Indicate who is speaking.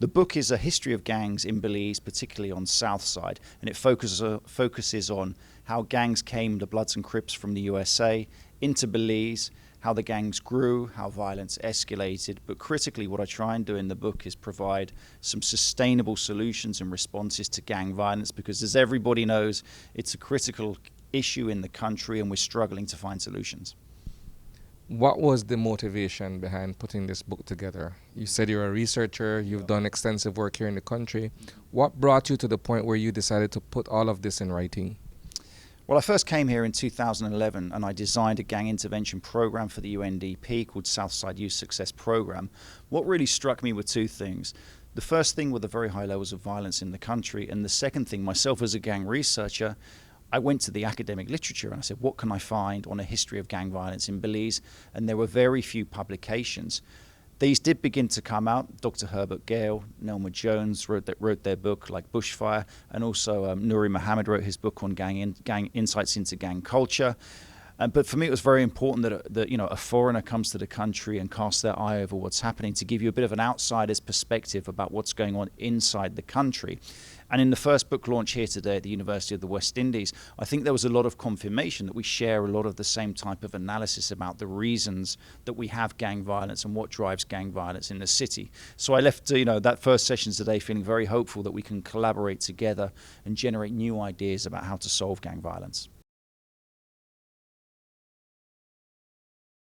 Speaker 1: The book is a history of gangs in Belize, particularly on South Side, and it focuses on how gangs came, the Bloods and Crips from the USA, into Belize, how the gangs grew, how violence escalated. But critically, what I try and do in the book is provide some sustainable solutions and responses to gang violence, because as everybody knows, it's a critical issue in the country and we're struggling to find solutions.
Speaker 2: What was the motivation behind putting this book together? You said you're a researcher, you've done extensive work here in the country. What brought you to the point where you decided to put all of this in writing?
Speaker 1: Well, I first came here in 2011 and I designed a gang intervention program for the UNDP called Southside Youth Success Program. What really struck me were two things. The first thing were the very high levels of violence in the country, and the second thing, myself as a gang researcher, I went to the academic literature and I said, what can I find on a history of gang violence in Belize? And there were very few publications. These did begin to come out. Dr. Herbert Gale, Nelma Jones wrote their book like Bushfire, and also Nuri Muhammad wrote his book on gang insights into gang culture. But for me, it was very important that a foreigner comes to the country and casts their eye over what's happening to give you a bit of an outsider's perspective about what's going on inside the country. And in the first book launch here today at the University of the West Indies, I think there was a lot of confirmation that we share a lot of the same type of analysis about the reasons that we have gang violence and what drives gang violence in the city. So I left that first session today feeling very hopeful that we can collaborate together and generate new ideas about how to solve gang violence.